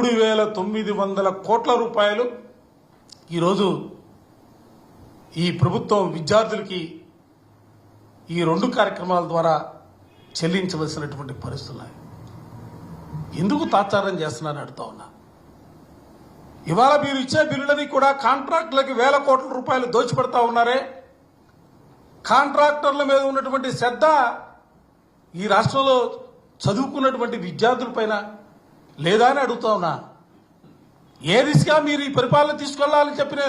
3,900 కోట్ల రూపాయలు ఈరోజు ఈ ప్రభుత్వం విద్యార్థులకి ఈ 2 కార్యక్రమాల ద్వారా చెల్లించవలసినటువంటి పరిస్థితులు. ఎందుకు తాత్సారం చేస్తున్నారని అడుగుతా ఉన్నా. ఇవాళ మీరు ఇచ్చే బిల్లులని కూడా కాంట్రాక్టులకి 1,000 కోట్ల రూపాయలు దోచిపెడతా ఉన్నారే. కాంట్రాక్టర్ల మీద ఉన్నటువంటి శ్రద్ధ ఈ రాష్ట్రంలో చదువుకున్నటువంటి విద్యార్థుల పైన లేదా అని అడుగుతా ఉన్నా. ఏ దిశగా మీరు ఈ పరిపాలన తీసుకెళ్లాలని చెప్పిన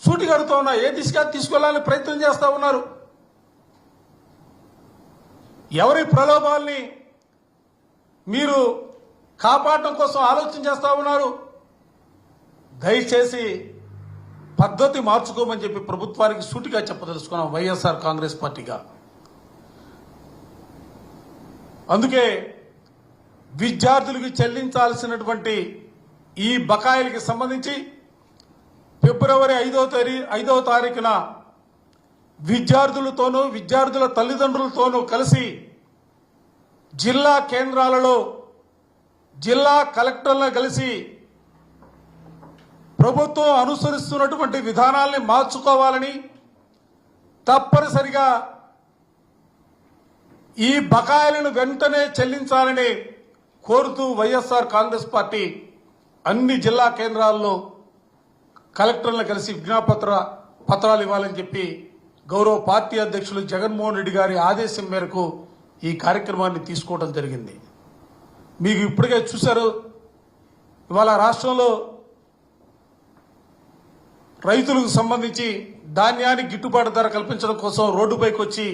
సూటిగా అడుగుతా ఉన్నా. ఏ దిశగా తీసుకెళ్లాలని ప్రయత్నం చేస్తా ఉన్నారు? ఎవరి ప్రలోభాల్ని మీరు కాపాడటం కోసం ఆలోచన చేస్తా ఉన్నారు? దయచేసి పద్ధతి మార్చుకోమని చెప్పి ప్రభుత్వానికి సూటిగా చెప్పదలుచుకున్నాం వైఎస్ఆర్ కాంగ్రెస్ పార్టీగా. అందుకే విద్యార్థులకు చెల్లించాల్సినటువంటి ఈ బకాయిలకి సంబంధించి ఫిబ్రవరి 5వ తారీఖున విద్యార్థులతోనూ విద్యార్థుల తల్లిదండ్రులతోనూ కలిసి జిల్లా కేంద్రాలలో జిల్లా కలెక్టర్లను కలిసి ప్రభుత్వం అనుసరిస్తున్నటువంటి విధానాల్ని మార్చుకోవాలని, తప్పనిసరిగా ఈ బకాయిలను వెంటనే చెల్లించాలని కోరుతూ వైఎస్ఆర్ కాంగ్రెస్ పార్టీ అన్ని జిల్లా కేంద్రాల్లో కలెక్టర్లను కలిసి పత్రాలు ఇవ్వాలని చెప్పి గౌరవ పార్టీ అధ్యక్షులు జగన్మోహన్ రెడ్డి గారి ఆదేశం మేరకు ఈ కార్యక్రమాన్ని తీసుకోవడం జరిగింది. మీకు ఇప్పటికే చూశారు, ఇవాళ రాష్ట్రంలో రైతులకు సంబంధించి ధాన్యానికి గిట్టుబాటు ధర కల్పించడం కోసం రోడ్డుపైకి వచ్చి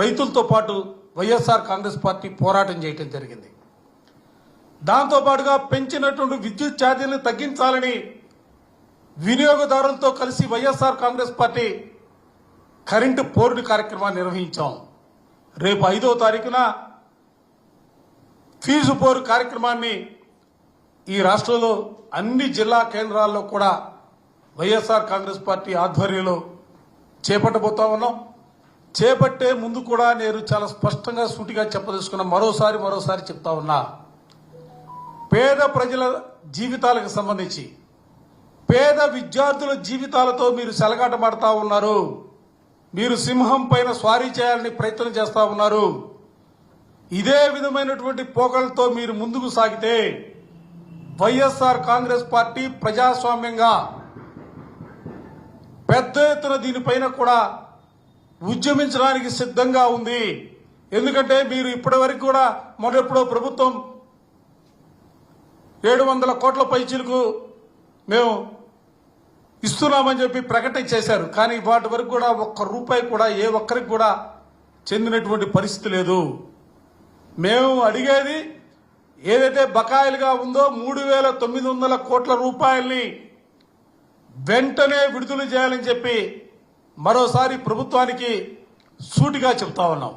రైతులతో పాటు వైఎస్ఆర్ కాంగ్రెస్ పార్టీ పోరాటం చేయడం జరిగింది. దాంతోపాటుగా పెంచినటువంటి విద్యుత్ ఛార్జీలను తగ్గించాలని వినియోగదారులతో కలిసి YSR Congress party current Ford కార్యక్రమాన్ని నిర్వహించాం. రేపు 5వ తారీఖున ఫీజు పోరు కార్యక్రమాన్ని ఈ రాష్ట్రంలో అన్ని జిల్లా కేంద్రాల్లో కూడా వైఎస్ఆర్ కాంగ్రెస్ పార్టీ ఆధ్వర్యంలో చేపట్టబోతా ఉన్నాం. చేపట్టే ముందు కూడా నేను చాలా స్పష్టంగా సూటిగా చెప్పదలుచుకున్నా. మరోసారి చెప్తా ఉన్నా. పేద ప్రజల జీవితాలకు సంబంధించి పేద విద్యార్థుల జీవితాలతో మీరు సెలగాటమాడుతా ఉన్నారు. మీరు సింహం పైన స్వారీ చేయాలని ప్రయత్నం చేస్తా ఉన్నారు. ఇదే విధమైనటువంటి పోకలతో మీరు ముందుకు సాగితే వైఎస్ఆర్ కాంగ్రెస్ పార్టీ ప్రజాస్వామ్యంగా పెద్ద ఎత్తున దీనిపైన కూడా ఉద్యమించడానికి సిద్ధంగా ఉంది. ఎందుకంటే మీరు ఇప్పటి వరకు కూడా మొదలెప్పుడో ప్రభుత్వం 700 కోట్ల పైచీలకు మేము ఇస్తున్నామని చెప్పి ప్రకటన చేశారు. కానీ వాటి వరకు కూడా ₹1 కూడా ఏ ఒక్కరికి కూడా చెందినటువంటి పరిస్థితి లేదు. మేము అడిగేది ఏదైతే బకాయిలుగా ఉందో 3,900 కోట్ల రూపాయల్ని వెంటనే విడుదల చేయాలని చెప్పి మరోసారి ప్రభుత్వానికి సూటిగా చెప్తా ఉన్నాం.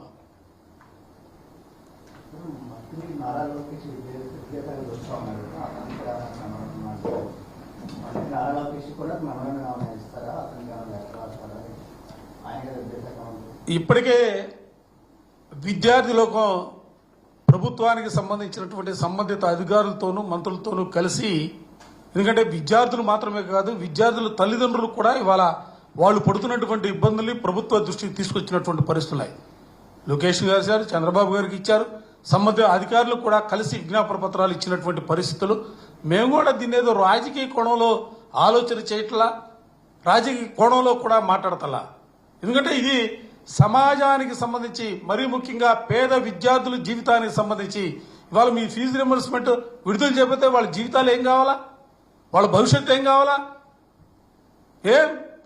ఇప్పటికే విద్యార్థి లోకం ప్రభుత్వానికి సంబంధించినటువంటి సంబంధిత అధికారులతోనూ మంత్రులతోనూ కలిసి, ఎందుకంటే విద్యార్థులు మాత్రమే కాదు విద్యార్థుల తల్లిదండ్రులు కూడా ఇవాళ వాళ్ళు పడుతున్నటువంటి ఇబ్బందుల్ని ప్రభుత్వ దృష్టికి తీసుకొచ్చినటువంటి పరిస్థితులు. లోకేష్ గారు ఇచ్చారు, చంద్రబాబు గారికి ఇచ్చారు, సంబంధిత అధికారులు కూడా కలిసి విజ్ఞాపన పత్రాలు ఇచ్చినటువంటి పరిస్థితులు. మేము కూడా దీన్ని ఏదో రాజకీయ కోణంలో ఆలోచన చేయట్లా, రాజకీయ కోణంలో కూడా మాట్లాడతలా. ఎందుకంటే ఇది సమాజానికి సంబంధించి, మరీ ముఖ్యంగా పేద విద్యార్థుల జీవితానికి సంబంధించి ఇవాళ మీ ఫీజు రింబర్స్మెంట్ విడుదల చేయకపోతే వాళ్ళ జీవితాలు ఏం కావాలా, వాళ్ళ భవిష్యత్తు ఏం కావాలా?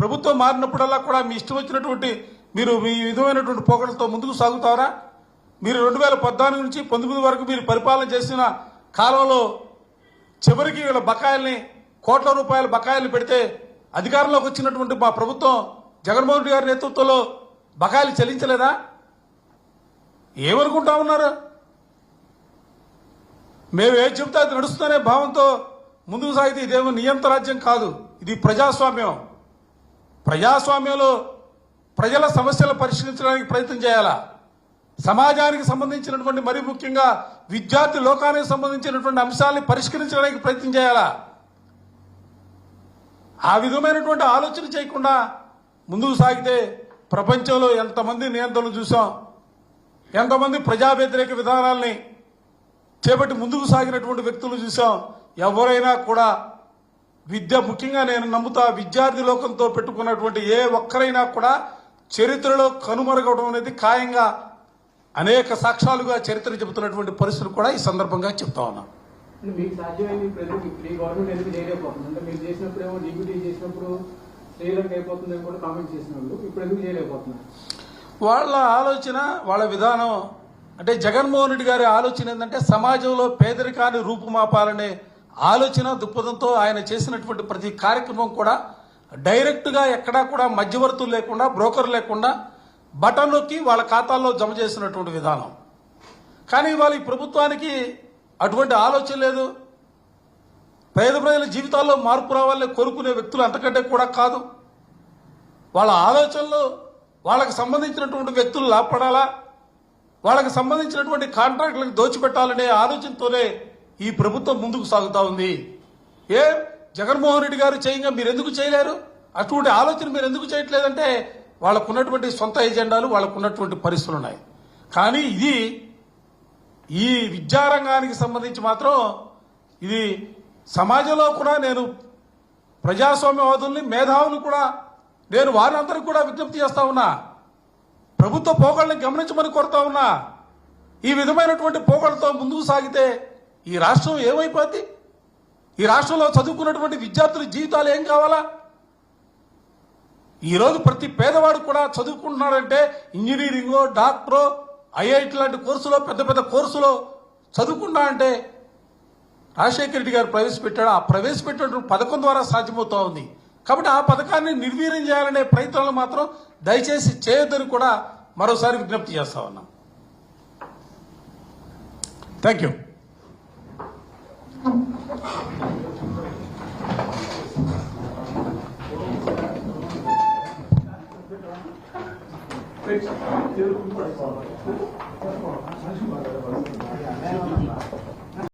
ప్రభుత్వం మారినప్పుడల్లా కూడా మీ ఇష్టం వచ్చినటువంటి మీరు మీ విధమైనటువంటి పోకడలతో ముందుకు సాగుతారా? మీరు 2014 నుంచి 19 వరకు మీరు పరిపాలన చేసిన కాలంలో చివరికి వీళ్ళ బకాయిల్ని కోట్ల రూపాయల బకాయిలు పెడితే అధికారంలోకి వచ్చినటువంటి మా ప్రభుత్వం జగన్మోహన్ రెడ్డి గారి నేతృత్వంలో బకాయిలు చెల్లించలేదా? ఏమనుకుంటా ఉన్నారు? మేము ఏం చెబితే అది నడుస్తున్న భావంతో ముందుకు సాగితే ఇదేమో నియంత్ర రాజ్యం కాదు, ఇది ప్రజాస్వామ్యం. ప్రజాస్వామ్యంలో ప్రజల సమస్యలు పరిష్కరించడానికి ప్రయత్నం చేయాలా? సమాజానికి సంబంధించినటువంటి మరీ ముఖ్యంగా విద్యార్థి లోకానికి సంబంధించినటువంటి అంశాలని పరిష్కరించడానికి ప్రయత్నం చేయాలా? ఆ విధమైనటువంటి ఆలోచన చేయకుండా ముందుకు సాగితే ప్రపంచంలో ఎంతమంది నియంత్రణలు చూసాం, ఎంతమంది ప్రజా వ్యతిరేక విధానాల్ని చేపట్టి ముందుకు సాగినటువంటి వ్యక్తులు చూసాం. ఎవరైనా కూడా విద్య, ముఖ్యంగా నేను నమ్ముతా, విద్యార్థి లోకంతో పెట్టుకున్నటువంటి ఏ ఒక్కరైనా కూడా చరిత్రలో కనుమరుగవడం అనేది ఖాయంగా అనేక సాక్ష్యాలుగా చరిత్ర చెబుతున్నటువంటి పరిస్థితులు కూడా ఈ సందర్భంగా చెప్తా ఉన్నాం. మీకు సాధ్యమైంది గవర్నమెంట్ ఎందుకు చేయలేకపోతుంది అంటే మీరు చేసినప్పుడు ఏమో డిప్యూటీ చేసినప్పుడు శ్రీలంక అయిపోతుందని కూడా కామెంట్ చేసినప్పుడు ఇప్పుడు ఎందుకు చేయలేకపోతున్నారు? వాళ్ళ ఆలోచన, వాళ్ళ విధానం అంటే జగన్మోహన్ రెడ్డి గారి ఆలోచన ఏంటంటే సమాజంలో పేదరికాన్ని రూపుమాపాలనే ఆలోచన దృక్పథంతో ఆయన చేసినటువంటి ప్రతి కార్యక్రమం కూడా డైరెక్ట్ గా ఎక్కడా కూడా మధ్యవర్తులు లేకుండా, బ్రోకర్ లేకుండా బటన్ నొక్కి వాళ్ళ ఖాతాల్లో జమ చేసినటువంటి విధానం. కానీ వాళ్ళ ఈ ప్రభుత్వానికి అటువంటి ఆలోచన లేదు. పేద ప్రజల జీవితాల్లో మార్పు రావాలని కోరుకునే వ్యక్తులు అంతకంటే కూడా కాదు. వాళ్ళ ఆలోచనలు వాళ్ళకి సంబంధించినటువంటి వ్యక్తులు లాభపడాలా, వాళ్ళకి సంబంధించినటువంటి కాంట్రాక్టులకు దోచిపెట్టాలనే ఆలోచనతోనే ఈ ప్రభుత్వం ముందుకు సాగుతా ఉంది. జగన్మోహన్ రెడ్డి గారు చేయంగా మీరు ఎందుకు చేయలేరు? అటువంటి ఆలోచన మీరు ఎందుకు చేయట్లేదంటే వాళ్ళకున్నటువంటి సొంత ఎజెండాలు, వాళ్ళకున్నటువంటి పరిస్థితులు ఉన్నాయి. కానీ ఈ విద్యారంగానికి సంబంధించి మాత్రం ఇది సమాజంలో కూడా నేను ప్రజాస్వామ్యవాదుల్ని, మేధావులు కూడా నేను వారందరికీ కూడా విజ్ఞప్తి చేస్తా ఉన్నా. ప్రభుత్వ పోకళ్ళని గమనించమని కోరుతా ఉన్నా. ఈ విధమైనటువంటి పోకళ్ళతో ముందుకు సాగితే ఈ రాష్ట్రం ఏమైపోద్ది? ఈ రాష్ట్రంలో చదువుకున్నటువంటి విద్యార్థుల జీవితాలు ఏం కావాలా? ఈరోజు ప్రతి పేదవాడు కూడా చదువుకుంటున్నాడంటే ఇంజనీరింగో, డాక్టరో, ఐఐటి లాంటి కోర్సులో, పెద్ద పెద్ద కోర్సులో చదువుకున్నా అంటే రాజశేఖర రెడ్డి గారు ప్రవేశపెట్టాడు. ఆ ప్రవేశపెట్టినటువంటి పథకం ద్వారా సాధ్యమవుతా ఉంది. కాబట్టి ఆ పథకాన్ని నిర్వీర్యం చేయాలనే ప్రయత్నాలు మాత్రం దయచేసి చేయొద్దని కూడా మరోసారి విజ్ఞప్తి చేస్తా ఉన్నాం. Thank you.